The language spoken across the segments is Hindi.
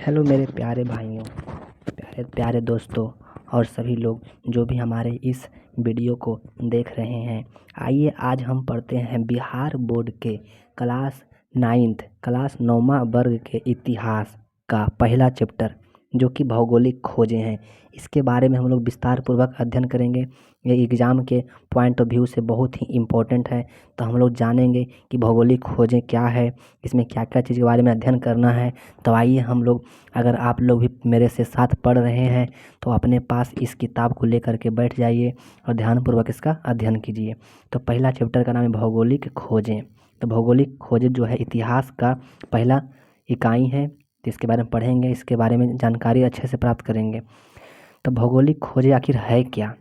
हेलो मेरे प्यारे भाइयों, प्यारे प्यारे दोस्तों और सभी लोग जो भी हमारे इस वीडियो को देख रहे हैं। आइए आज हम पढ़ते हैं बिहार बोर्ड के क्लास 9वां वर्ग के इतिहास का पहला चैप्टर जो कि भौगोलिक खोजें हैं। इसके बारे में हम लोग विस्तार पूर्वक अध्ययन करेंगे। ये एग्ज़ाम के पॉइंट ऑफ व्यू से बहुत ही इम्पोर्टेंट है। तो हम लोग जानेंगे कि भौगोलिक खोजें क्या है, इसमें क्या क्या चीज़ के बारे में अध्ययन करना है। तो आइए हम लोग, अगर आप लोग भी मेरे से साथ पढ़ रहे हैं तो अपने पास इस किताब को लेकर के बैठ जाइए और ध्यानपूर्वक इसका अध्ययन कीजिए। तो पहला चैप्टर का नाम है भौगोलिक खोजें। तो भौगोलिक खोजें जो है इतिहास का पहला इकाई है। तो इसके बारे में पढ़ेंगे, इसके बारे में जानकारी अच्छे से प्राप्त करेंगे। तो भौगोलिक खोजें आखिर है क्या?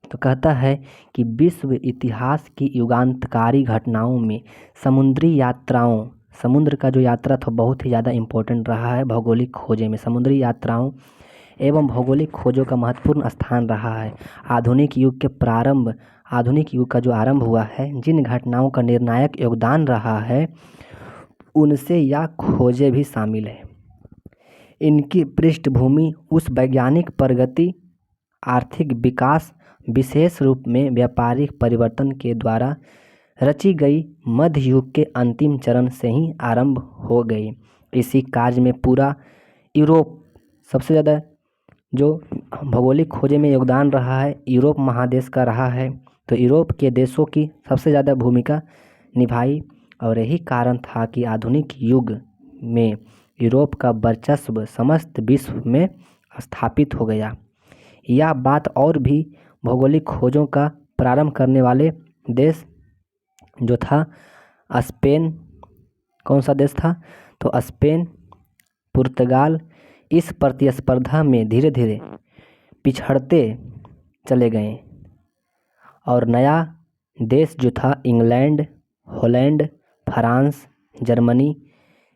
तो कहता है कि विश्व इतिहास की युगांतकारी घटनाओं में समुद्री यात्राओं, समुद्र का जो यात्रा था बहुत ही ज़्यादा इम्पोर्टेंट रहा है भौगोलिक खोजें में। समुद्री यात्राओं एवं भौगोलिक खोजों का महत्वपूर्ण स्थान रहा है। आधुनिक युग का जो आरंभ हुआ है, जिन घटनाओं का निर्णायक योगदान रहा है उनसे यह खोजें भी शामिल है। इनकी पृष्ठभूमि उस वैज्ञानिक प्रगति, आर्थिक विकास, विशेष रूप में व्यापारिक परिवर्तन के द्वारा रची गई मध्य युग के अंतिम चरण से ही आरंभ हो गई। इसी कार्य में पूरा यूरोप, सबसे ज़्यादा जो भौगोलिक खोजे में योगदान रहा है यूरोप महादेश का रहा है। तो यूरोप के देशों की सबसे ज़्यादा भूमिका निभाई और यही कारण था कि आधुनिक युग में यूरोप का वर्चस्व समस्त विश्व में स्थापित हो गया। यह बात और भी भौगोलिक खोजों का प्रारंभ करने वाले देश जो था स्पेन, कौन सा देश था? तो स्पेन, पुर्तगाल, इस प्रतिस्पर्धा में धीरे धीरे पिछड़ते चले गए और नया देश जो था इंग्लैंड, हॉलैंड, फ्रांस, जर्मनी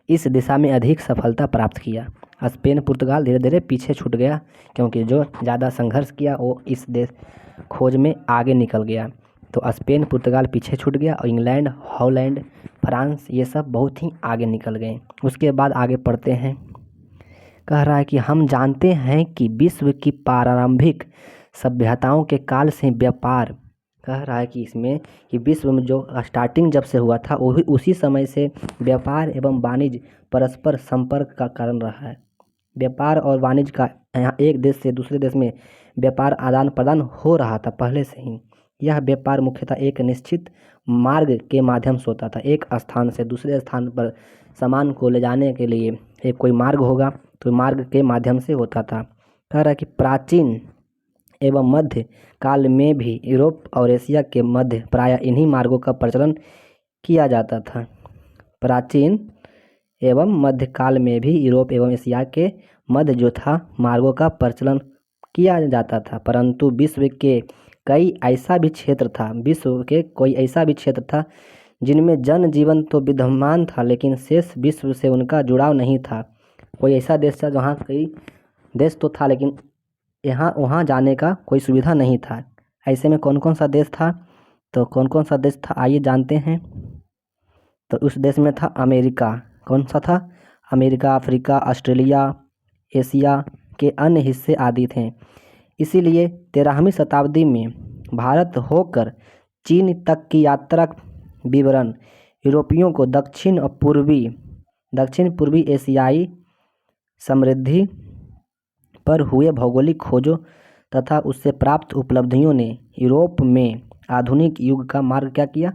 इस दिशा में अधिक सफलता प्राप्त किया। स्पेन, पुर्तगाल धीरे धीरे पीछे छूट गया क्योंकि जो ज़्यादा संघर्ष किया वो इस देश खोज में आगे निकल गया। तो स्पेन, पुर्तगाल पीछे छूट गया और इंग्लैंड, हॉलैंड, फ्रांस ये सब बहुत ही आगे निकल गए। उसके बाद आगे पढ़ते हैं। कह रहा है कि हम जानते हैं कि विश्व की प्रारंभिक सभ्यताओं के काल से व्यापार, कह रहा है कि इसमें कि विश्व में जो स्टार्टिंग जब से हुआ था वो भी उसी समय से व्यापार एवं वाणिज्य परस्पर संपर्क का कारण रहा है। व्यापार और वाणिज्य का यहाँ एक देश से दूसरे देश में व्यापार आदान प्रदान हो रहा था पहले से ही। यह व्यापार मुख्यतः एक निश्चित मार्ग के माध्यम से होता था। एक स्थान से दूसरे स्थान पर सामान को ले जाने के लिए एक कोई मार्ग होगा तो मार्ग के माध्यम से होता था। कह रहा है कि प्राचीन एवं मध्य काल में भी यूरोप और एशिया के मध्य प्रायः इन्हीं मार्गों का प्रचलन किया जाता था। प्राचीन एवं मध्य काल में भी यूरोप एवं एशिया के मध्य जो था मार्गों का प्रचलन किया जाता था, परंतु विश्व के कोई ऐसा भी क्षेत्र था जिनमें जनजीवन तो विद्यमान था लेकिन शेष विश्व से उनका जुड़ाव नहीं था। कोई ऐसा देश था जहाँ कई देश तो था लेकिन वहाँ जाने का कोई सुविधा नहीं था। ऐसे में कौन कौन सा देश था? तो कौन कौन सा देश था आइए जानते हैं। तो उस देश में था अमेरिका। कौन सा था? अमेरिका, अफ्रीका, ऑस्ट्रेलिया, एशिया के अन्य हिस्से आदि थे। इसीलिए 13वीं शताब्दी में भारत होकर चीन तक की यात्रा विवरण यूरोपियों को दक्षिण पूर्वी एशियाई समृद्धि पर हुए भौगोलिक खोजों तथा उससे प्राप्त उपलब्धियों ने यूरोप में आधुनिक युग का मार्ग क्या किया?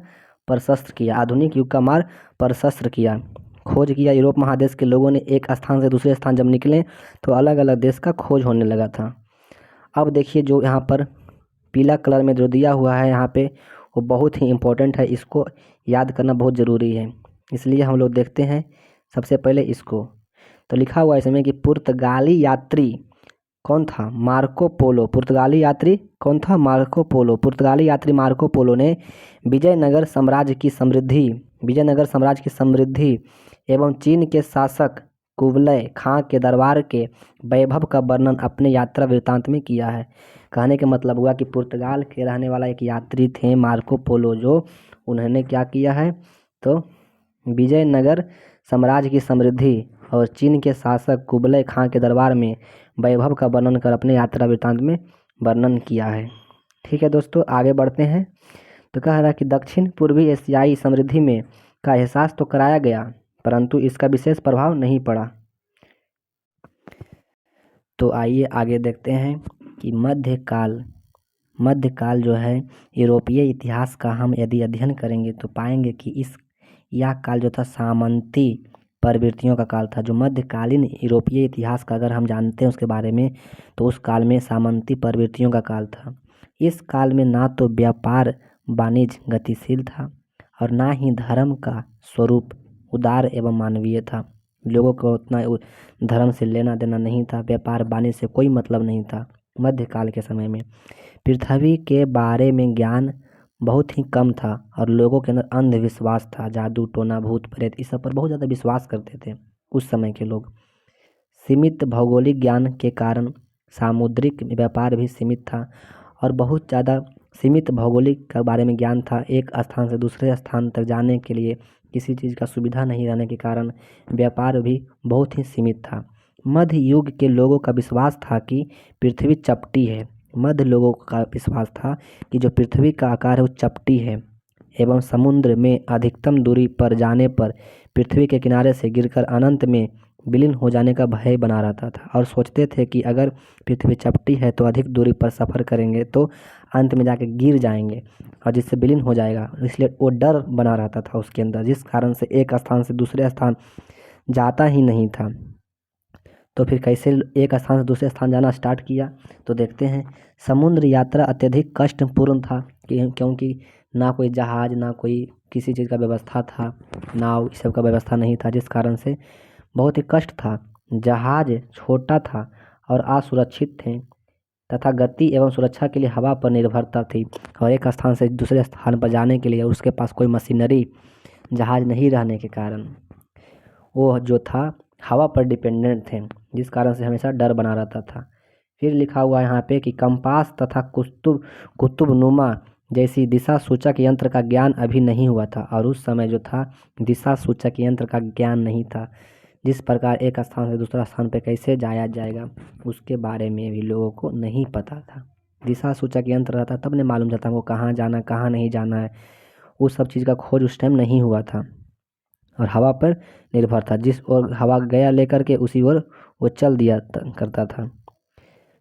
प्रशस्त किया। आधुनिक युग का मार्ग प्रशस्त किया, खोज किया। यूरोप महादेश के लोगों ने एक स्थान से दूसरे स्थान जब निकले तो अलग अलग देश का खोज होने लगा था। अब देखिए जो यहाँ पर पीला कलर में जो दिया हुआ है यहाँ पे वो बहुत ही इम्पोर्टेंट है, इसको याद करना बहुत ज़रूरी है। इसलिए हम लोग देखते हैं सबसे पहले इसको। तो लिखा हुआ है इसमें कि पुर्तगाली यात्री कौन था? Marco Polo. पुर्तगाली यात्री कौन था? Marco Polo. पुर्तगाली यात्री मार्को पोलो ने विजयनगर साम्राज्य की समृद्धि एवं चीन के शासक कुबलय खां के दरबार के वैभव का वर्णन अपने यात्रा वृत्तांत में किया है। कहने का मतलब हुआ कि पुर्तगाल के रहने वाला एक यात्री थे मार्को पोलो, जो उन्होंने क्या किया है? तो विजयनगर साम्राज्य की समृद्धि और चीन के शासक कुबलय खां के दरबार में वैभव का वर्णन कर अपने यात्रा वृत्तांत में वर्णन किया है। ठीक है दोस्तों, आगे बढ़ते हैं। तो कह रहा है कि दक्षिण पूर्वी एशियाई समृद्धि में का एहसास तो कराया गया, परंतु इसका विशेष प्रभाव नहीं पड़ा। तो आइए आगे देखते हैं कि मध्यकाल जो है यूरोपीय इतिहास का हम यदि अध्ययन करेंगे तो पाएंगे कि यह काल जो था सामंती प्रवृत्तियों का काल था। जो मध्यकालीन यूरोपीय इतिहास का अगर हम जानते हैं उसके बारे में, तो उस काल में सामंती प्रवृत्तियों का काल था। इस काल में ना तो व्यापार वाणिज्य गतिशील था और ना ही धर्म का स्वरूप उदार एवं मानवीय था। लोगों को उतना धर्म से लेना देना नहीं था, व्यापार वाणिज्य से कोई मतलब नहीं था। मध्यकाल के समय में पृथ्वी के बारे में ज्ञान बहुत ही कम था और लोगों के अंदर अंधविश्वास था। जादू टोना भूत प्रेत इस सब पर बहुत ज़्यादा विश्वास करते थे उस समय के लोग। सीमित भौगोलिक ज्ञान के कारण सामुद्रिक व्यापार भी सीमित था और बहुत ज़्यादा सीमित भौगोलिक के बारे में ज्ञान था। एक स्थान से दूसरे स्थान तक जाने के लिए किसी चीज़ का सुविधा नहीं रहने के कारण व्यापार भी बहुत ही सीमित था। मध्य युग के लोगों का विश्वास था कि पृथ्वी चपटी है। मध्य लोगों का विश्वास था कि जो पृथ्वी का आकार है वो चपटी है एवं समुद्र में अधिकतम दूरी पर जाने पर पृथ्वी के किनारे से गिरकर अनंत में विलीन हो जाने का भय बना रहता था और सोचते थे कि अगर पृथ्वी चपटी है तो अधिक दूरी पर सफ़र करेंगे तो अंत में जाके गिर जाएंगे और जिससे विलीन हो जाएगा। इसलिए वो डर बना रहता था उसके अंदर, जिस कारण से एक स्थान से दूसरे स्थान जाता ही नहीं था। तो फिर कैसे एक स्थान से दूसरे स्थान जाना स्टार्ट किया, तो देखते हैं। समुद्र यात्रा अत्यधिक कष्टपूर्ण था क्योंकि ना कोई जहाज ना कोई किसी चीज़ का व्यवस्था था, नाव इस सब का व्यवस्था नहीं था, जिस कारण से बहुत ही कष्ट था। जहाज छोटा था और असुरक्षित थे तथा गति एवं सुरक्षा के लिए हवा पर निर्भरता थी और एक स्थान से दूसरे स्थान पर जाने के लिए उसके पास कोई मशीनरी जहाज नहीं रहने के कारण वो जो था हवा पर डिपेंडेंट थे, जिस कारण से हमेशा डर बना रहता था। फिर लिखा हुआ है यहाँ पे कि कंपास तथा कुतुबनुमा जैसी दिशा सूचक यंत्र का ज्ञान अभी नहीं हुआ था और उस समय जो था दिशा सूचक यंत्र का ज्ञान नहीं था। जिस प्रकार एक स्थान से दूसरा स्थान पे कैसे जाया जाएगा उसके बारे में भी लोगों को नहीं पता था। दिशा सूचक यंत्र रहता तब ने मालूम चलता हमको कहाँ जाना कहाँ नहीं जाना है। उस सब चीज़ का खोज उस टाइम नहीं हुआ था और हवा पर निर्भर था, जिस ओर हवा गया लेकर के उसी ओर वो चल दिया करता था।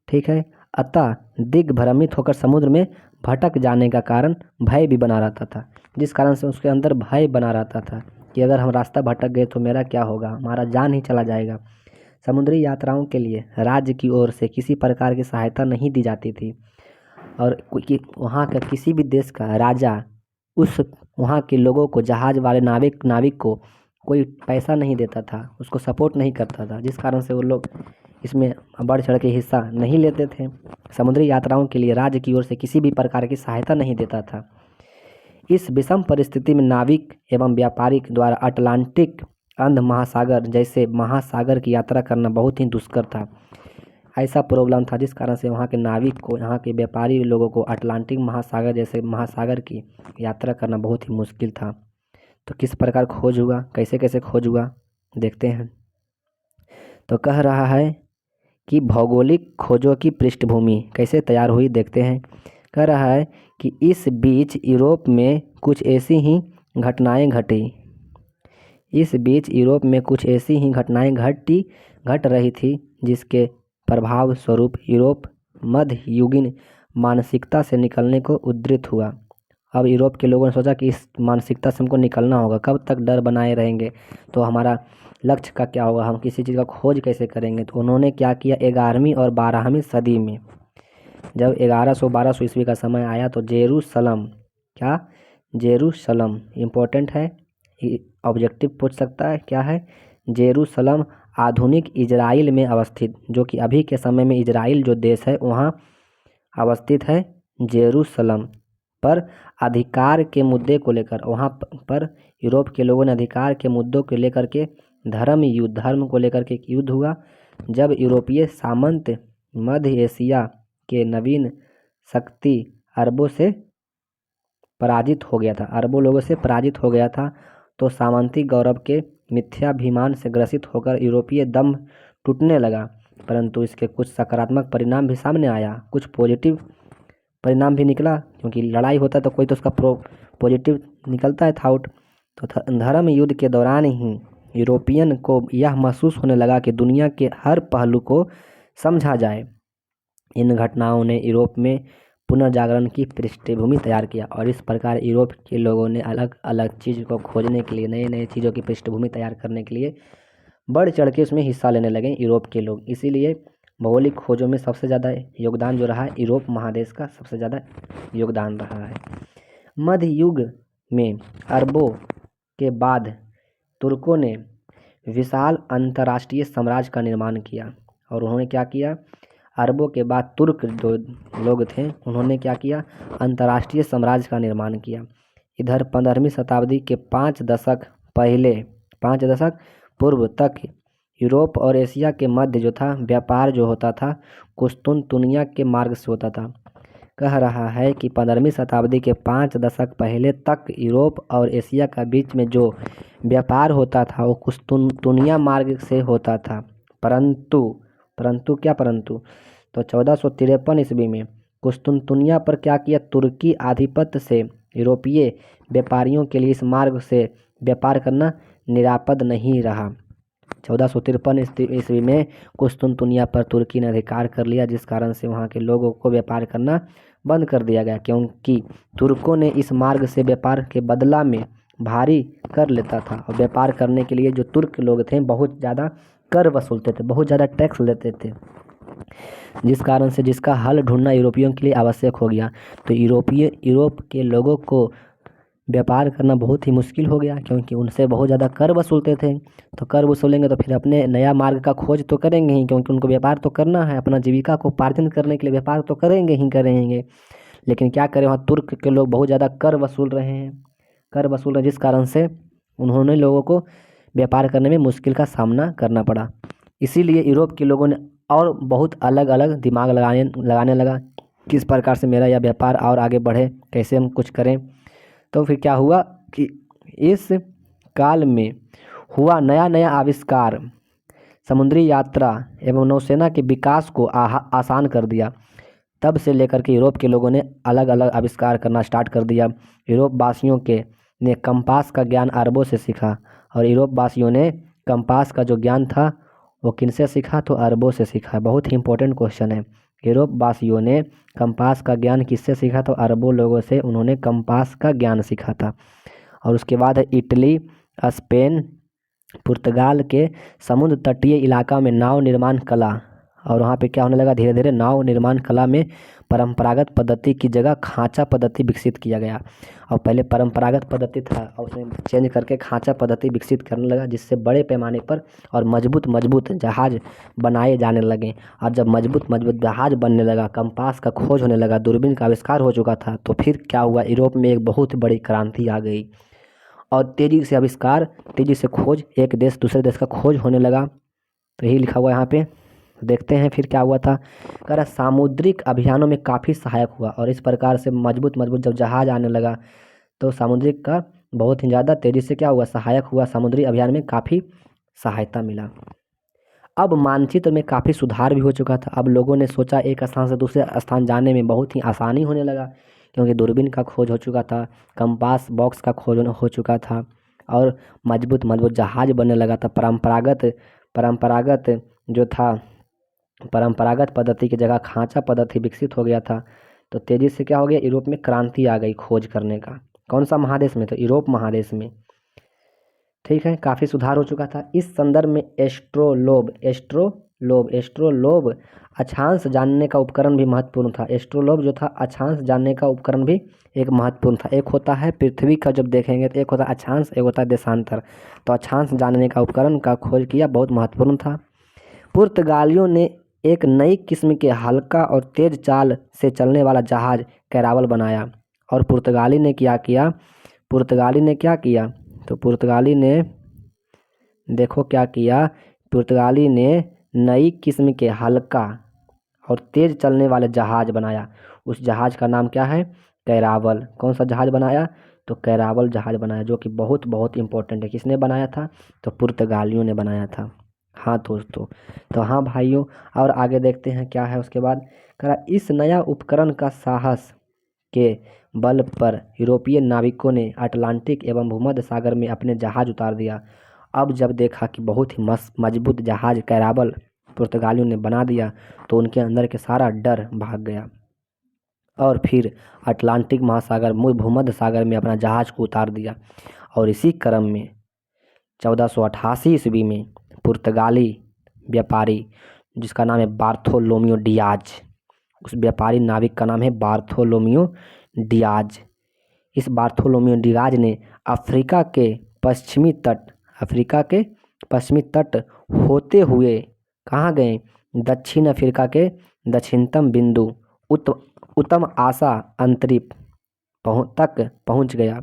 ठीक है, अतः दिग्भ्रमित होकर समुद्र में भटक जाने का कारण भय भी बना रहता था, जिस कारण से उसके अंदर भय बना रहता था कि अगर हम रास्ता भटक गए तो मेरा क्या होगा, हमारा जान ही चला जाएगा। समुद्री यात्राओं के लिए राज्य की ओर से किसी प्रकार की सहायता नहीं दी जाती थी और वहाँ का किसी भी देश का राजा उस वहाँ के लोगों को जहाज वाले नाविक को कोई पैसा नहीं देता था, उसको सपोर्ट नहीं करता था, जिस कारण से वो लोग इसमें बढ़ चढ़ के हिस्सा नहीं लेते थे। समुद्री यात्राओं के लिए राज्य की ओर से किसी भी प्रकार की सहायता नहीं देता था। इस विषम परिस्थिति में नाविक एवं व्यापारिक द्वारा अटलांटिक अंध महासागर जैसे महासागर की यात्रा करना बहुत ही दुष्कर था। ऐसा प्रॉब्लम था जिस कारण से वहाँ के नाविक को, यहाँ के व्यापारी लोगों को अटलांटिक महासागर जैसे महासागर की यात्रा करना बहुत ही मुश्किल था। तो किस प्रकार खोज हुआ, कैसे कैसे खोज हुआ देखते हैं। तो कह रहा है कि भौगोलिक खोजों की पृष्ठभूमि कैसे तैयार हुई देखते हैं। कह रहा है कि इस बीच यूरोप में कुछ ऐसी ही घटनाएं घट रही थी जिसके प्रभाव स्वरूप यूरोप मध्ययुगीन मानसिकता से निकलने को उद्यत हुआ। अब यूरोप के लोगों ने सोचा कि इस मानसिकता से हमको निकलना होगा, कब तक डर बनाए रहेंगे, तो हमारा लक्ष्य का क्या होगा, हम किसी चीज़ का खोज कैसे करेंगे। तो उन्होंने क्या किया, 11वीं और 12वीं सदी में जब 1100-1200 ईस्वी का समय आया तो जेरूसलम इम्पोर्टेंट है, ऑब्जेक्टिव पूछ सकता है क्या है। जेरूसलम आधुनिक इजराइल में अवस्थित, जो कि अभी के समय में इजराइल जो देश है वहाँ अवस्थित है। जेरूसलम पर अधिकार के मुद्दे को लेकर वहाँ पर यूरोप के लोगों ने अधिकार के मुद्दों को लेकर के धर्म को लेकर के एक युद्ध हुआ। जब यूरोपीय सामंत मध्य एशिया के नवीन शक्ति अरबों लोगों से पराजित हो गया था, तो सामंती गौरव के मिथ्याभिमान से ग्रसित होकर यूरोपीय दंभ टूटने लगा, परंतु इसके कुछ सकारात्मक परिणाम भी सामने आया, कुछ पॉजिटिव परिणाम भी निकला, क्योंकि लड़ाई होता है तो कोई तो उसका पॉजिटिव निकलता है थाउट। तो धर्म युद्ध के दौरान ही यूरोपियन को यह महसूस होने लगा कि दुनिया के हर पहलू को समझा जाए। इन घटनाओं ने यूरोप में पुनर्जागरण की पृष्ठभूमि तैयार किया, और इस प्रकार यूरोप के लोगों ने अलग अलग चीज़ को खोजने के लिए, नए नए चीज़ों की पृष्ठभूमि तैयार करने के लिए बढ़ चढ़ के उसमें हिस्सा लेने लगे यूरोप के लोग। इसीलिए भौगोलिक खोजों में सबसे ज़्यादा योगदान जो रहा है यूरोप महादेश का सबसे ज़्यादा योगदान रहा है। मध्य युग में अरबों के बाद तुर्कों ने विशाल अंतर्राष्ट्रीय साम्राज्य का निर्माण किया, और उन्होंने क्या किया, अरबों के बाद तुर्क जो लोग थे उन्होंने क्या किया, अंतर्राष्ट्रीय साम्राज्य का निर्माण किया। इधर 15वीं शताब्दी के 5 दशक पूर्व तक यूरोप और एशिया के मध्य जो था व्यापार जो होता था कुस्तुनतुनिया के मार्ग से होता था। कह रहा है कि 15वीं शताब्दी के 5 दशक पहले तक यूरोप और एशिया का बीच में जो व्यापार होता था वो कुस्तुनतुनिया मार्ग से होता था। परंतु तो 1453 ईस्वी में कुस्तुनतुनिया पर क्या किया, तुर्की आधिपत्य से यूरोपीय व्यापारियों के लिए इस मार्ग से व्यापार करना निरापद नहीं रहा। 1453 ईस्वी में कुस्तुनतुनिया पर तुर्की ने अधिकार कर लिया, जिस कारण से वहाँ के लोगों को व्यापार करना बंद कर दिया गया, क्योंकि तुर्कों ने इस मार्ग से व्यापार के बदला में भारी कर लेता था, और व्यापार करने के लिए जो तुर्क लोग थे बहुत ज़्यादा कर वसूलते थे, बहुत ज़्यादा टैक्स लेते थे, जिस कारण से जिसका हल ढूंढना यूरोपियों के लिए आवश्यक हो गया। तो यूरोप के लोगों को व्यापार करना बहुत ही मुश्किल हो गया, क्योंकि उनसे बहुत ज़्यादा कर वसूलते थे। तो कर वसूलेंगे तो फिर अपने नया मार्ग का खोज तो करेंगे ही, क्योंकि उनको व्यापार तो करना है, अपना जीविका को उपार्जन करने के लिए व्यापार तो करेंगे। लेकिन क्या करें, वहाँ तुर्क के लोग बहुत ज़्यादा कर वसूल रहे हैं, जिस कारण से उन्होंने लोगों को व्यापार करने में मुश्किल का सामना करना पड़ा। इसीलिए यूरोप के लोगों ने और बहुत अलग अलग दिमाग लगाने लगा, किस प्रकार से मेरा यह व्यापार और आगे बढ़े, कैसे हम कुछ करें। तो फिर क्या हुआ कि इस काल में हुआ नया आविष्कार समुद्री यात्रा एवं नौसेना के विकास को आसान कर दिया। तब से लेकर के यूरोप के लोगों ने अलग अलग आविष्कार करना स्टार्ट कर दिया। यूरोप वासियों ने कंपास का ज्ञान अरबों से सीखा, और यूरोप वासियों ने कंपास का जो ज्ञान था वो किनसे सीखा, तो अरबों से सीखा। बहुत ही इंपॉर्टेंट क्वेश्चन है। यूरोप वासियों ने कंपास का ज्ञान किससे सीखा, तो अरबों लोगों से उन्होंने कंपास का ज्ञान सीखा था। और उसके बाद इटली, स्पेन, पुर्तगाल के समुद्र तटीय इलाका में नाव निर्माण कला, और वहाँ पे क्या होने लगा, धीरे धीरे नाव निर्माण कला में परंपरागत पद्धति की जगह खांचा पद्धति विकसित किया गया। और पहले परंपरागत पद्धति था और उसने चेंज करके खांचा पद्धति विकसित करने लगा, जिससे बड़े पैमाने पर और मजबूत जहाज बनाए जाने लगे। और जब मजबूत जहाज बनने लगा, कंपास का खोज होने लगा, दूरबीन का आविष्कार हो चुका था, तो फिर क्या हुआ, यूरोप में एक बहुत बड़ी क्रांति आ गई, और तेजी से आविष्कार, तेजी से खोज, एक देश दूसरे देश का खोज होने लगा। तो यही लिखा हुआ है यहाँ पे, देखते हैं फिर क्या हुआ था। कह रहा सामुद्रिक अभियानों में काफ़ी सहायक हुआ, और इस प्रकार से मजबूत जब जहाज आने लगा तो सामुद्रिक का बहुत ही ज़्यादा तेज़ी से क्या हुआ, सहायक हुआ, समुद्री अभियान में काफ़ी सहायता मिला। अब मानचित्र में काफ़ी सुधार भी हो चुका था। अब लोगों ने सोचा एक स्थान से दूसरे स्थान जाने में बहुत ही आसानी होने लगा, क्योंकि दूरबीन का खोज हो चुका था, कंपास बॉक्स का खोज हो चुका था, और मजबूत जहाज बनने लगा था। परंपरागत जो था, परंपरागत पद्धति की जगह खांचा पद्धति विकसित हो गया था। तो तेज़ी से क्या हो गया, यूरोप में क्रांति आ गई खोज करने का। कौन सा महादेश में, तो यूरोप महादेश में। ठीक है, काफ़ी सुधार हो चुका था। इस संदर्भ में एस्ट्रोलोब अक्षांश जानने का उपकरण भी महत्वपूर्ण था। एस्ट्रोलोब जो था अक्षांश जानने का उपकरण भी एक महत्वपूर्ण था। एक होता है पृथ्वी का, जब देखेंगे तो एक होता है अक्षांश, एक होता है देशांतर। तो अक्षांश जानने का उपकरण का खोज किया, बहुत महत्वपूर्ण था। पुर्तगालियों ने एक नई किस्म के हल्का और तेज चाल से चलने वाला जहाज कैरावल बनाया। और पुर्तगाली ने क्या किया, तो पुर्तगाली ने देखो क्या किया, पुर्तगाली ने नई किस्म के हल्का और तेज चलने वाले जहाज बनाया। उस जहाज का नाम क्या है, कैरावल। कौन सा जहाज बनाया, तो कैरावल जहाज बनाया, जो कि बहुत बहुत इंपॉर्टेंट है। किसने बनाया था? तो पुर्तगालियों ने बनाया था। हाँ दोस्तों, तो हाँ भाइयों, और आगे देखते हैं क्या है उसके बाद। कह रहा इस नया उपकरण का साहस के बल पर यूरोपीय नाविकों ने अटलांटिक एवं भूमध्य सागर में अपने जहाज उतार दिया। अब जब देखा कि बहुत ही मजबूत जहाज कैरावल पुर्तगालियों ने बना दिया, तो उनके अंदर के सारा डर भाग गया और फिर अटलांटिक महासागर भूमध्य सागर में अपना जहाज को उतार दिया। और इसी क्रम में 1488 ईस्वी में पुर्तगाली व्यापारी, जिसका नाम है बार्थोलोमियो डियाज, उस व्यापारी नाविक का नाम है बार्थोलोमियो डियाज। इस बार्थोलोमियो डियाज ने अफ्रीका के पश्चिमी तट होते हुए कहाँ गए? दक्षिण अफ्रीका के दक्षिणतम बिंदु उत्तम आशा अंतरिप तक पहुंच गया।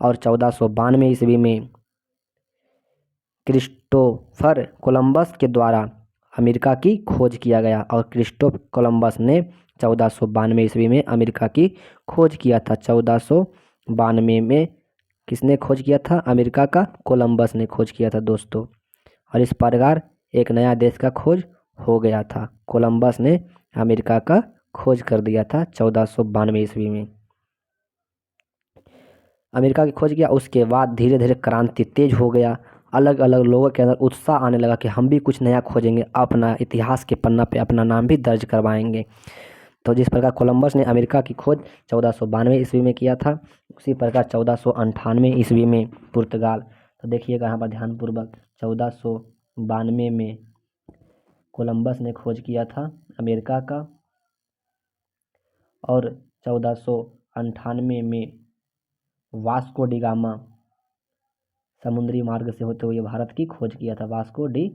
और 1492 ईस्वी में क्रिस्टोफर कोलंबस के द्वारा अमेरिका की खोज किया गया। और क्रिस्टोफर कोलंबस ने 1492 ईस्वी में अमेरिका की खोज किया था। 1492 में किसने खोज किया था? अमेरिका का कोलंबस ने खोज किया था दोस्तों। और इस प्रकार एक नया देश का खोज हो गया था। कोलंबस ने अमेरिका का खोज कर दिया था 1492 ईस्वी में। अमेरिका की खोज किया, उसके बाद धीरे धीरे क्रांति तेज हो गया। अलग अलग लोगों के अंदर उत्साह आने लगा कि हम भी कुछ नया खोजेंगे, अपना इतिहास के पन्ना पे अपना नाम भी दर्ज करवाएंगे। तो जिस प्रकार कोलंबस ने अमेरिका की खोज 1492 ईस्वी में किया था, उसी प्रकार 1498 ईस्वी में पुर्तगाल, तो देखिएगा यहाँ पर ध्यानपूर्वक, 1492 में कोलंबस ने खोज किया था अमेरिका का, और 1498 में वास्को डी गामा समुद्री मार्ग से होते हुए भारत की खोज किया था। वास्को डी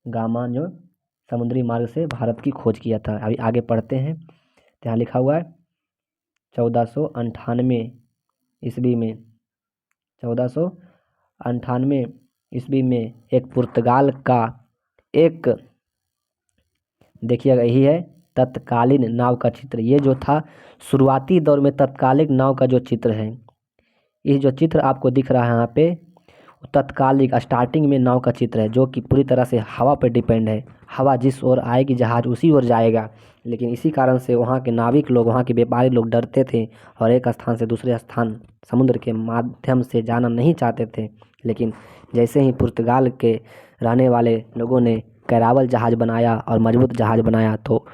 गामा जो समुद्री मार्ग से भारत की खोज किया था। अभी आगे पढ़ते हैं, तो यहाँ लिखा हुआ है 1498 ईस्वी में 1498 ईस्वी में एक पुर्तगाल का एक, देखिएगा यही है तत्कालीन नाव का चित्र। ये जो था शुरुआती दौर में तत्कालिक नाव का जो चित्र है, ये जो चित्र आपको दिख रहा है यहाँ पे, तत्कालिक स्टार्टिंग में नाव का चित्र है, जो कि पूरी तरह से हवा पर डिपेंड है। हवा जिस ओर आएगी जहाज उसी ओर जाएगा। लेकिन इसी कारण से वहाँ के नाविक लोग, वहाँ के व्यापारी लोग डरते थे और एक स्थान से दूसरे स्थान समुद्र के माध्यम से जाना नहीं चाहते थे। लेकिन जैसे ही पुर्तगाल के रहने वाले लोगों ने कैरावल जहाज बनाया और मजबूत जहाज बनाया, तो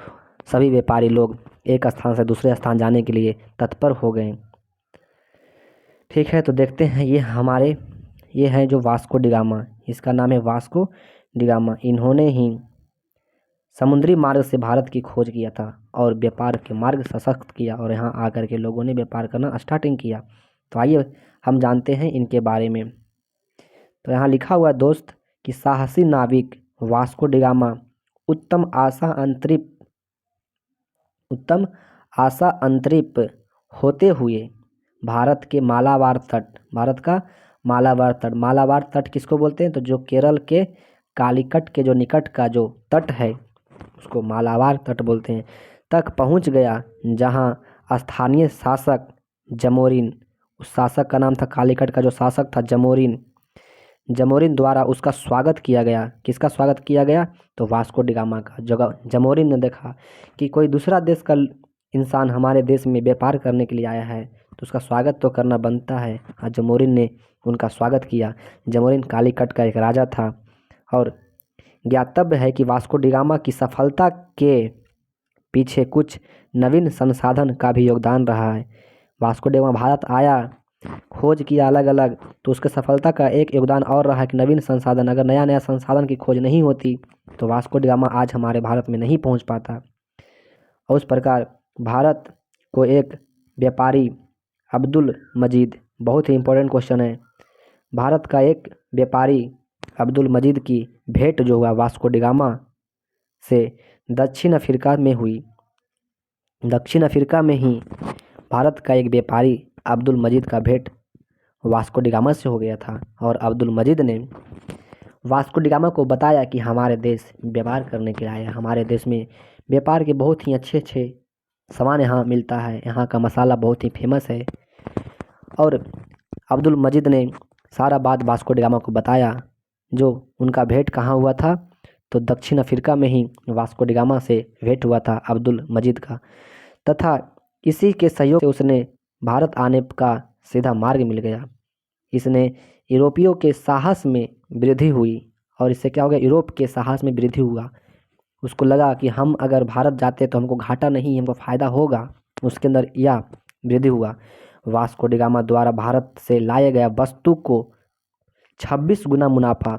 सभी व्यापारी लोग एक स्थान से दूसरे स्थान जाने के लिए तत्पर हो गए। ठीक है, तो देखते हैं ये हैं जो वास्को डी गामा, इसका नाम है वास्को डी गामा। इन्होंने ही समुद्री मार्ग से भारत की खोज किया था और व्यापार के मार्ग सशक्त किया, और यहाँ आकर के लोगों ने व्यापार करना स्टार्टिंग किया। तो आइए हम जानते हैं इनके बारे में। तो यहाँ लिखा हुआ है दोस्त कि साहसी नाविक वास्को डी गामा उत्तम आशा अंतरिप होते हुए भारत का मालाबार तट किसको बोलते हैं? तो जो केरल के कालीकट के जो निकट का जो तट है, उसको मालाबार तट बोलते हैं, तक पहुंच गया, जहां स्थानीय शासक जमोरिन, उस शासक का नाम था, कालीकट का जो शासक था जमोरिन द्वारा उसका स्वागत किया गया। किसका स्वागत किया गया? तो वास्को डी गामा का। जगह जमोरिन ने देखा कि कोई दूसरा देश का इंसान हमारे देश में व्यापार करने के लिए आया है, तो उसका स्वागत तो करना बनता है। और जमोरिन ने उनका स्वागत किया। जमोरिन कालीकट का एक राजा था, और ज्ञातव्य है कि वास्को डी गामा की सफलता के पीछे कुछ नवीन संसाधन का भी योगदान रहा है। वास्को डी गामा भारत आया, खोज किया अलग अलग, तो उसके सफलता का एक योगदान और रहा है कि नवीन संसाधन, अगर नया नया संसाधन की खोज नहीं होती तो वास्को डी गामा आज हमारे भारत में नहीं पहुंच पाता। और उस प्रकार भारत को एक व्यापारी अब्दुल मजीद, बहुत ही इंपॉर्टेंट क्वेश्चन है, भारत का एक व्यापारी अब्दुल मजीद की भेंट जो हुआ वास्को डी गामा से दक्षिण अफ्रीका में ही भारत का एक व्यापारी अब्दुल मजीद का भेंट वास्को डी गामा से हो गया था। और अब्दुल मजीद ने वास्को डी गामा को बताया कि हमारे देश व्यापार करने के लिए आए हैं, हमारे देश में व्यापार के बहुत ही अच्छे अच्छे सामान यहाँ मिलता है, यहाँ का मसाला बहुत ही फेमस है। और अब्दुल मजीद ने सारा बात वास्को डी गामा को बताया। जो उनका भेंट कहाँ हुआ था, तो दक्षिण अफ्रीका में ही वास्को डी गामा से भेंट हुआ था अब्दुल मजीद का, तथा इसी के सहयोग से उसने भारत आने का सीधा मार्ग मिल गया। इसने यूरोपियों के साहस में वृद्धि हुई, और इससे क्या हो गया, यूरोप के साहस में वृद्धि हुआ। उसको लगा कि हम अगर भारत जाते तो हमको घाटा नहीं, हमको फ़ायदा होगा, उसके अंदर यह वृद्धि हुआ। वास्को डी गामा द्वारा भारत से लाए गया वस्तु को 26 गुना मुनाफा,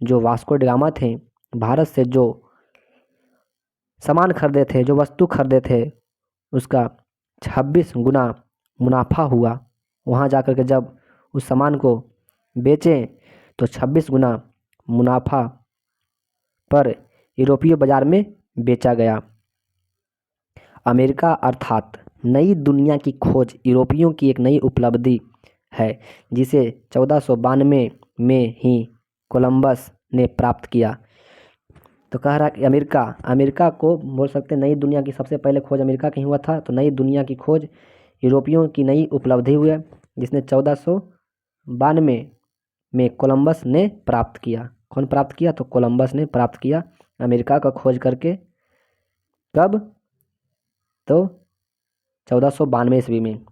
जो वास्को डी गामा थे भारत से जो सामान खरीदे थे, जो वस्तु खरीदे थे, उसका 26 गुना मुनाफा हुआ। वहाँ जाकर के जब उस सामान को बेचें तो 26 गुना मुनाफा पर यूरोपीय बाजार में बेचा गया। अमेरिका अर्थात नई दुनिया की खोज यूरोपियों की एक नई उपलब्धि है, जिसे 1492 में ही कोलंबस ने प्राप्त किया। तो कह रहा कि अमेरिका को बोल सकते हैं नई दुनिया की सबसे पहले खोज अमेरिका की हुआ था। तो नई दुनिया की खोज यूरोपियों की नई उपलब्धि हुई है, जिसने 1492 में कोलंबस ने प्राप्त किया। कौन प्राप्त किया, तो कोलंबस ने प्राप्त किया अमेरिका का खोज करके। कब, तो 1492 ईस्वी में।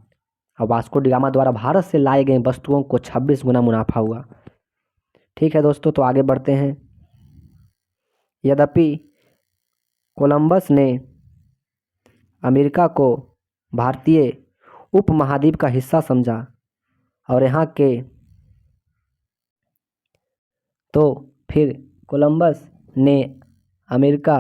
और वास्को डी गामा द्वारा भारत से लाए गए वस्तुओं को 26 गुना मुनाफा हुआ। ठीक है दोस्तों, तो आगे बढ़ते हैं। यद्यपि कोलंबस ने अमेरिका को भारतीय उपमहाद्वीप का हिस्सा समझा और यहाँ के, तो फिर कोलंबस ने अमेरिका